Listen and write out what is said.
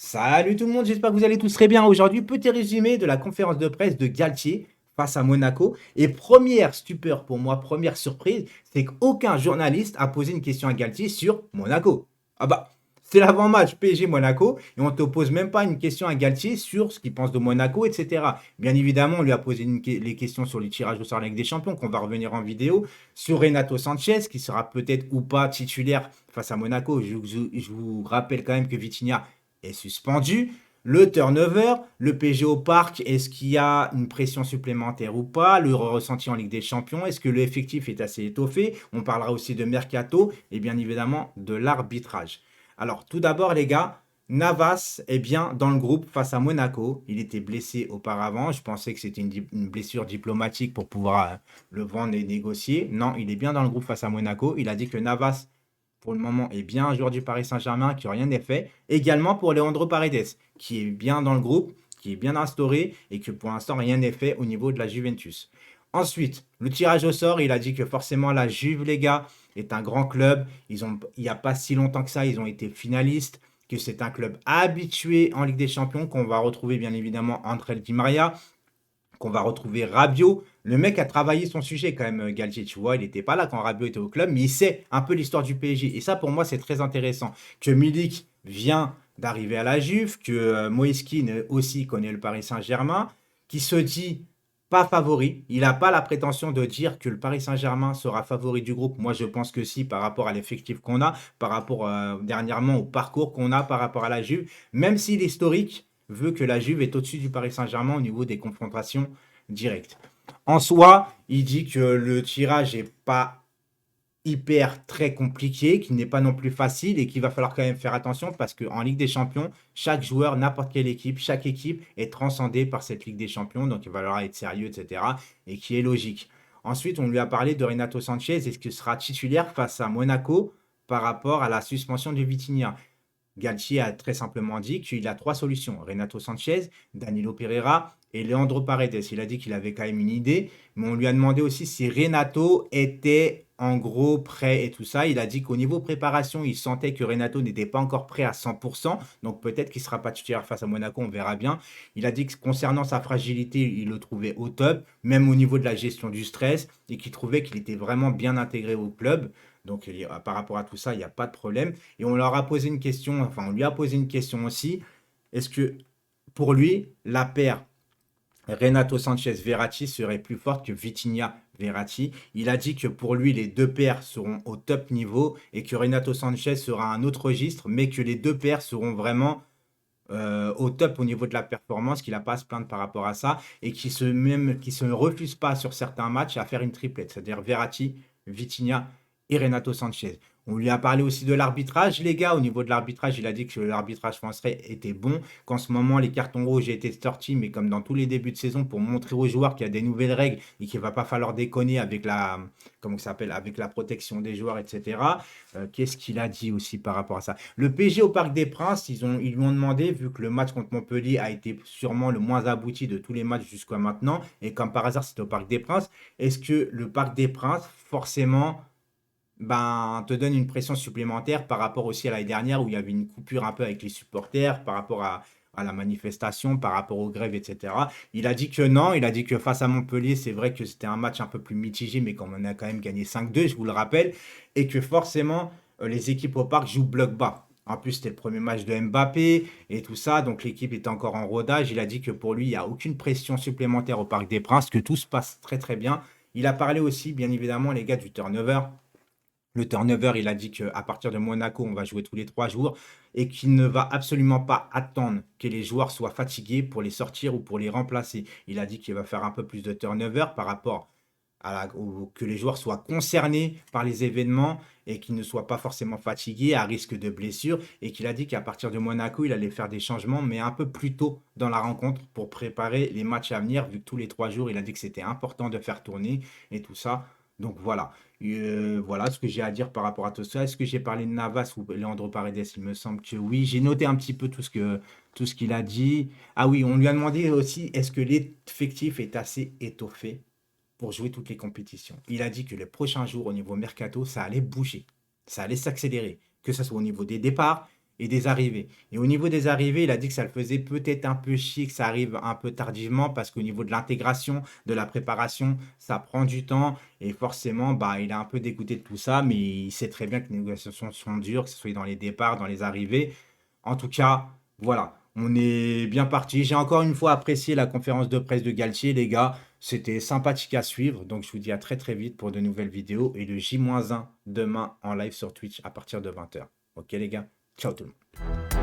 Salut tout le monde, j'espère que vous allez tous très bien. Aujourd'hui, petit résumé de la conférence de presse de Galtier face à Monaco. Et première stupeur pour moi, première surprise, c'est qu'aucun journaliste a posé une question à Galtier sur Monaco. Ah bah, c'est l'avant-match PSG-Monaco et on ne te pose même pas une question à Galtier sur ce qu'il pense de Monaco, etc. Bien évidemment, on lui a posé les questions sur les tirages au sort de la Ligue des Champions, qu'on va revenir en vidéo, sur Renato Sanchez, qui sera peut-être ou pas titulaire face à Monaco. Je vous rappelle quand même que Vitinha est suspendu. Le turnover, le PG au parc, est-ce qu'il y a une pression supplémentaire ou pas? Le ressenti en Ligue des Champions, est-ce que l'effectif est assez étoffé? On parlera aussi de Mercato et bien évidemment de l'arbitrage. Alors tout d'abord les gars, Navas est bien dans le groupe face à Monaco. Il était blessé auparavant. Je pensais que c'était une blessure diplomatique pour pouvoir le vendre et négocier. Non, il est bien dans le groupe face à Monaco. Il a dit que Navas pour le moment, est bien un joueur du Paris Saint-Germain, qui rien n'est fait. Également pour Leandro Paredes, qui est bien dans le groupe, qui est bien instauré et que pour l'instant, rien n'est fait au niveau de la Juventus. Ensuite, le tirage au sort, il a dit que forcément la Juve, les gars, est un grand club. Il n'y a pas si longtemps que ça, ils ont été finalistes, que c'est un club habitué en Ligue des Champions, qu'on va retrouver bien évidemment André Di Maria, qu'on va retrouver Rabiot. Le mec a travaillé son sujet quand même, Galtier, tu vois. Il n'était pas là quand Rabiot était au club, mais il sait un peu l'histoire du PSG. Et ça, pour moi, c'est très intéressant. Que Milik vient d'arriver à la Juve, que Moïse Kean aussi connaît le Paris Saint-Germain, qui se dit pas favori. Il n'a pas la prétention de dire que le Paris Saint-Germain sera favori du groupe. Moi, je pense que si, par rapport à l'effectif qu'on a, par rapport dernièrement au parcours qu'on a par rapport à la Juve, même si l'historique veut que la Juve est au-dessus du Paris Saint-Germain au niveau des confrontations directes. En soi, il dit que le tirage n'est pas hyper très compliqué, qu'il n'est pas non plus facile et qu'il va falloir quand même faire attention parce qu'en Ligue des Champions, chaque joueur, n'importe quelle équipe, chaque équipe est transcendée par cette Ligue des Champions, donc il va falloir être sérieux, etc. et qui est logique. Ensuite, on lui a parlé de Renato Sanchez, est-ce qu'il sera titulaire face à Monaco par rapport à la suspension de Vitinha? Galtier a très simplement dit qu'il a trois solutions. Renato Sanchez, Danilo Pereira et Leandro Paredes. Il a dit qu'il avait quand même une idée, mais on lui a demandé aussi si Renato était en gros prêt et tout ça. Il a dit qu'au niveau préparation, il sentait que Renato n'était pas encore prêt à 100%. Donc peut-être qu'il ne sera pas titulaire face à Monaco, on verra bien. Il a dit que concernant sa fragilité, il le trouvait au top, même au niveau de la gestion du stress, et qu'il trouvait qu'il était vraiment bien intégré au club. Donc par rapport à tout ça, il n'y a pas de problème. Et on leur a posé une question, enfin on lui a posé une question aussi. Est-ce que pour lui, la paire Renato Sanchez-Verratti serait plus forte que Vitinha-Verratti? Il a dit que pour lui, les deux paires seront au top niveau et que Renato Sanchez sera à un autre registre, mais que les deux paires seront vraiment au top au niveau de la performance, qu'il n'a pas à se plaindre par rapport à ça et qui se refuse pas sur certains matchs à faire une triplette, c'est-à-dire Verratti, Vitinha et Renato Sanchez. On lui a parlé aussi de l'arbitrage, les gars. Au niveau de l'arbitrage, il a dit que l'arbitrage français était bon, qu'en ce moment, les cartons rouges étaient sortis, mais comme dans tous les débuts de saison, pour montrer aux joueurs qu'il y a des nouvelles règles et qu'il ne va pas falloir déconner avec comment ça s'appelle, avec la protection des joueurs, etc. Qu'est-ce qu'il a dit aussi par rapport à ça? Le PSG au Parc des Princes, ils lui ont demandé, vu que le match contre Montpellier a été sûrement le moins abouti de tous les matchs jusqu'à maintenant, et comme par hasard c'était au Parc des Princes, est-ce que le Parc des Princes, forcément, ben, te donne une pression supplémentaire par rapport aussi à l'année dernière où il y avait une coupure un peu avec les supporters, par rapport à la manifestation, par rapport aux grèves, etc. Il a dit que non, il a dit que face à Montpellier, c'est vrai que c'était un match un peu plus mitigé, mais qu'on a quand même gagné 5-2, je vous le rappelle, et que forcément, les équipes au parc jouent bloc bas. En plus, c'était le premier match de Mbappé et tout ça, donc l'équipe était encore en rodage. Il a dit que pour lui, il n'y a aucune pression supplémentaire au Parc des Princes, que tout se passe très très bien. Il a parlé aussi, bien évidemment, les gars, du turnover. Le turnover, il a dit qu'à partir de Monaco, on va jouer tous les 3 jours et qu'il ne va absolument pas attendre que les joueurs soient fatigués pour les sortir ou pour les remplacer. Il a dit qu'il va faire un peu plus de turnover par rapport que les joueurs soient concernés par les événements et qu'ils ne soient pas forcément fatigués à risque de blessure. Et qu'il a dit qu'à partir de Monaco, il allait faire des changements, mais un peu plus tôt dans la rencontre pour préparer les matchs à venir, vu que tous les 3 jours, il a dit que c'était important de faire tourner et tout ça. Donc voilà. Voilà ce que j'ai à dire par rapport à tout ça. Est-ce que j'ai parlé de Navas ou Leandro Paredes? Il me semble que oui. J'ai noté un petit peu tout ce qu'il a dit. Ah oui, on lui a demandé aussi, est-ce que l'effectif est assez étoffé pour jouer toutes les compétitions? Il a dit que les prochains jours au niveau mercato, ça allait bouger. Ça allait s'accélérer. Que ce soit au niveau des départs et des arrivées. Et au niveau des arrivées, il a dit que ça le faisait peut-être un peu chier, que ça arrive un peu tardivement parce qu'au niveau de l'intégration, de la préparation, ça prend du temps et forcément, bah, il est un peu dégoûté de tout ça, mais il sait très bien que les négociations sont dures, que ce soit dans les départs, dans les arrivées. En tout cas, voilà, on est bien parti. J'ai encore une fois apprécié la conférence de presse de Galtier, les gars. C'était sympathique à suivre. Donc, je vous dis à très très vite pour de nouvelles vidéos et le J-1 demain en live sur Twitch à partir de 20h. Ok, les gars? Ciao tout le monde.